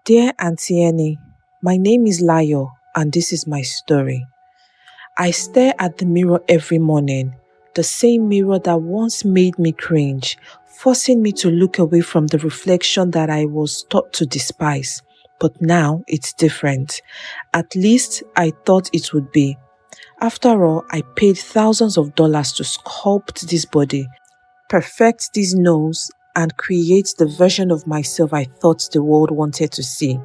Dear Aunty Annie, my name is Layo and this is my story. I stare at the mirror every morning, the same mirror that once made me cringe, forcing me to look away from the reflection that I was taught to despise. But now it's different. At least I thought it would be. After all, I paid thousands of dollars to sculpt this body, perfect this nose, and create the version of myself I thought the world wanted to see.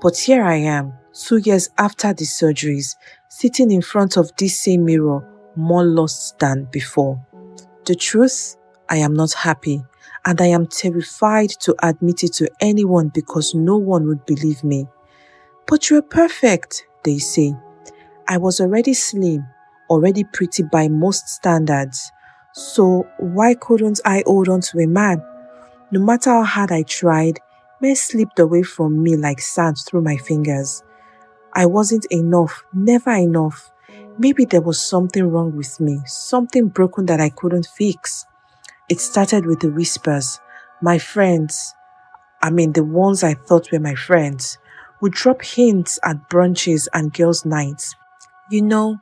But here I am, 2 years after the surgeries, sitting in front of this same mirror, more lost than before. The truth, I am not happy, and I am terrified to admit it to anyone because no one would believe me. But you're perfect, they say. I was already slim, already pretty by most standards. So why couldn't I hold on to a man? No matter how hard I tried, men slipped away from me like sand through my fingers. I wasn't enough, never enough. Maybe there was something wrong with me, something broken that I couldn't fix. It started with the whispers. My friends, the ones I thought were my friends, would drop hints at brunches and girls' nights. You know,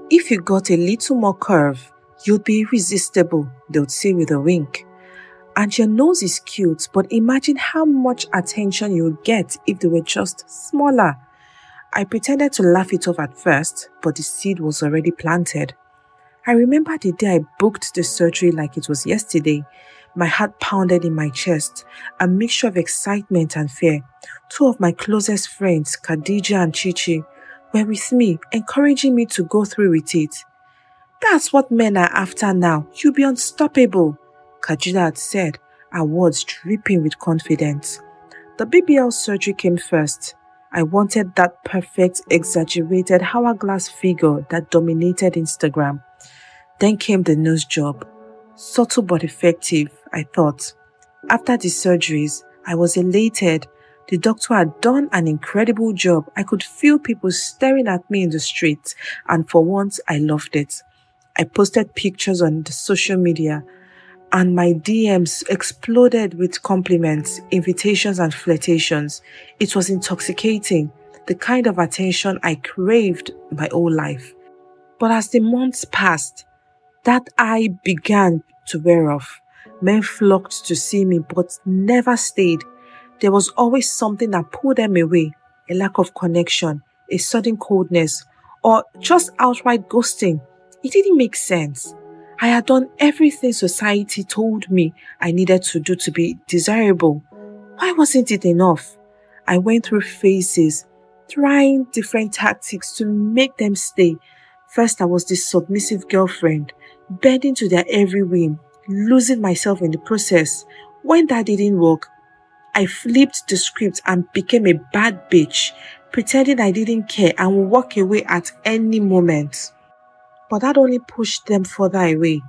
if you got a little more curve, you'd be irresistible, they would say with a wink. And your nose is cute, but imagine how much attention you would get if they were just smaller. I pretended to laugh it off at first, but the seed was already planted. I remember the day I booked the surgery like it was yesterday. My heart pounded in my chest, a mixture of excitement and fear. Two of my closest friends, Khadija and Chichi, were with me, encouraging me to go through with it. That's what men are after now. You'll be unstoppable, Khadija had said, her words dripping with confidence. The BBL surgery came first. I wanted that perfect, exaggerated hourglass figure that dominated Instagram. Then came the nose job. Subtle but effective, I thought. After the surgeries, I was elated. The doctor had done an incredible job. I could feel people staring at me in the street, and for once, I loved it. I posted pictures on the social media, and my DMs exploded with compliments, invitations, and flirtations. It was intoxicating, the kind of attention I craved my whole life. But as the months passed, that eye began to wear off. Men flocked to see me but never stayed. There was always something that pulled them away, a lack of connection, a sudden coldness, or just outright ghosting. It didn't make sense. I had done everything society told me I needed to do to be desirable. Why wasn't it enough? I went through phases, trying different tactics to make them stay. First, I was the submissive girlfriend, bending to their every whim, losing myself in the process. When that didn't work, I flipped the script and became a bad bitch, pretending I didn't care and would walk away at any moment. But that only pushed them further away.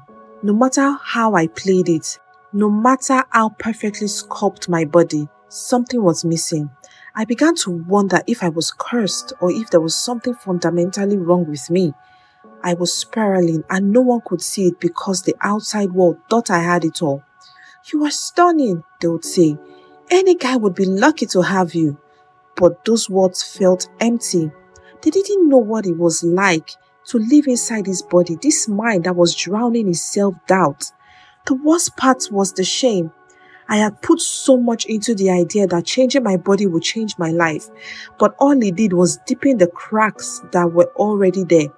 No matter how I played it, no matter how perfectly sculpted my body, something was missing. I began to wonder if I was cursed or if there was something fundamentally wrong with me. I was spiraling and no one could see it because the outside world thought I had it all. You are stunning, they would say. Any guy would be lucky to have you. But those words felt empty. They didn't know what it was like to live inside his body, this mind that was drowning in self-doubt. The worst part was the shame. I had put so much into the idea that changing my body would change my life, but all it did was deepen the cracks that were already there.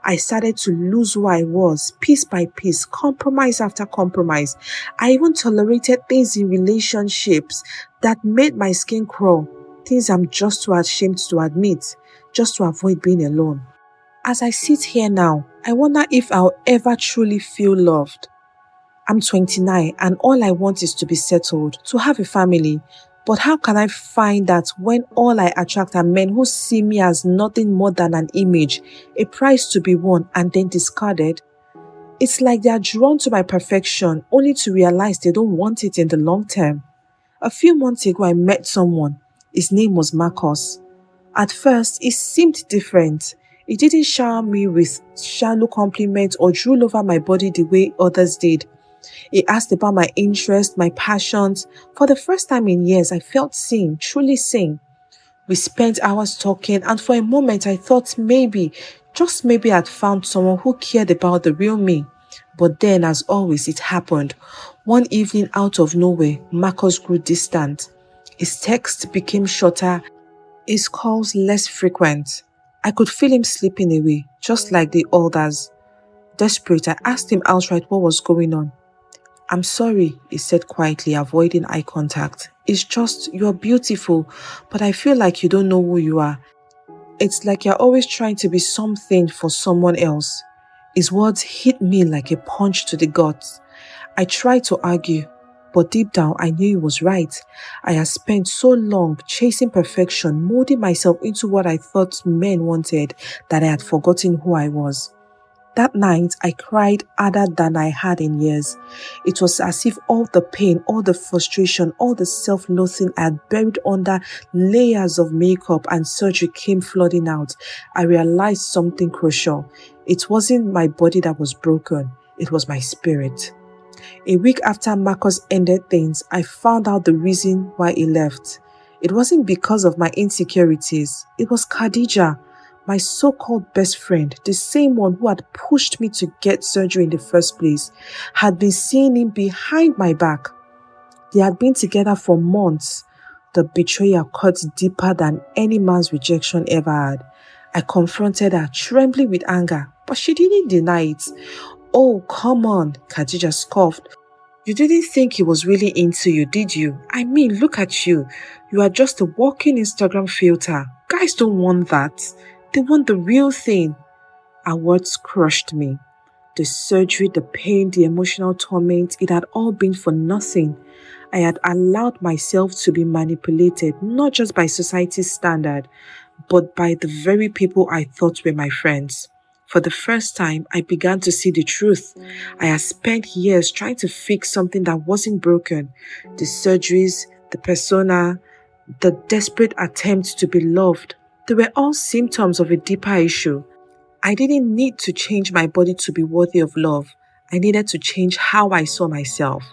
I started to lose who I was, piece by piece, compromise after compromise. I even tolerated things in relationships that made my skin crawl, things I'm just too ashamed to admit, just to avoid being alone. As I sit here now, I wonder if I'll ever truly feel loved. I'm 29 and all I want is to be settled, to have a family. But how can I find that when all I attract are men who see me as nothing more than an image, a prize to be won and then discarded? It's like they are drawn to my perfection only to realize they don't want it in the long term. A few months ago, I met someone. His name was Marcus. At first, it seemed different. He didn't shower me with shallow compliments or drool over my body the way others did. He asked about my interests, my passions. For the first time in years, I felt seen, truly seen. We spent hours talking, and for a moment I thought maybe, just maybe, I'd found someone who cared about the real me. But then, as always, it happened. One evening, out of nowhere, Marcus grew distant. His texts became shorter, his calls less frequent. I could feel him slipping away, just like the others. Desperate, I asked him outright what was going on. "I'm sorry," he said quietly, avoiding eye contact. "It's just, you're beautiful, but I feel like you don't know who you are. It's like you're always trying to be something for someone else." His words hit me like a punch to the gut. I tried to argue, but deep down I knew he was right. I had spent so long chasing perfection, molding myself into what I thought men wanted, that I had forgotten who I was. That night, I cried harder than I had in years. It was as if all the pain, all the frustration, all the self-loathing I had buried under layers of makeup and surgery came flooding out. I realized something crucial. It wasn't my body that was broken, it was my spirit. A week after Marcus ended things, I found out the reason why he left. It wasn't because of my insecurities. It was Khadija, my so-called best friend, the same one who had pushed me to get surgery in the first place, had been seeing him behind my back. They had been together for months. The betrayal cut deeper than any man's rejection ever had. I confronted her, trembling with anger, but she didn't deny it. "Oh, come on," Khadija scoffed. "You didn't think he was really into you, did you? I mean, look at you. You are just a walking Instagram filter. Guys don't want that. They want the real thing." Her words crushed me. The surgery, the pain, the emotional torment, it had all been for nothing. I had allowed myself to be manipulated, not just by society's standard, but by the very people I thought were my friends. For the first time, I began to see the truth. I had spent years trying to fix something that wasn't broken. The surgeries, the persona, the desperate attempt to be loved, they were all symptoms of a deeper issue. I didn't need to change my body to be worthy of love. I needed to change how I saw myself.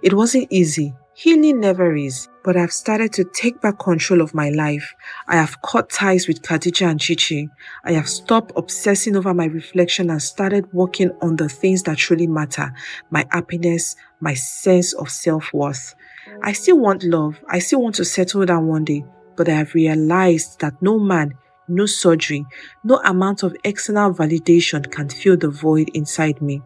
It wasn't easy. Healing never is. But I've started to take back control of my life. I have cut ties with Khadija and Chichi. I have stopped obsessing over my reflection and started working on the things that truly matter: my happiness, my sense of self-worth. I still want love. I still want to settle down one day. But I have realized that no man, no surgery, no amount of external validation can fill the void inside me.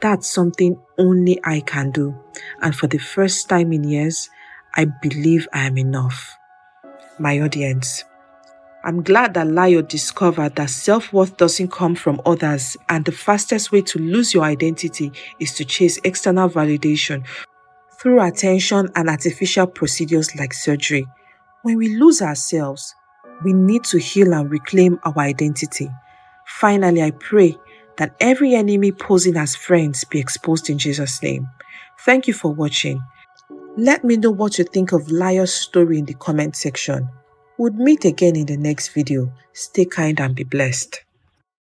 That's something only I can do. And for the first time in years, I believe I am enough. My audience, I'm glad that Layo discovered that self-worth doesn't come from others, and the fastest way to lose your identity is to chase external validation through attention and artificial procedures like surgery. When we lose ourselves, we need to heal and reclaim our identity. Finally, I pray that every enemy posing as friends be exposed in Jesus' name. Thank you for watching. Let me know what you think of Layo's story in the comment section. We'll meet again in the next video. Stay kind and be blessed.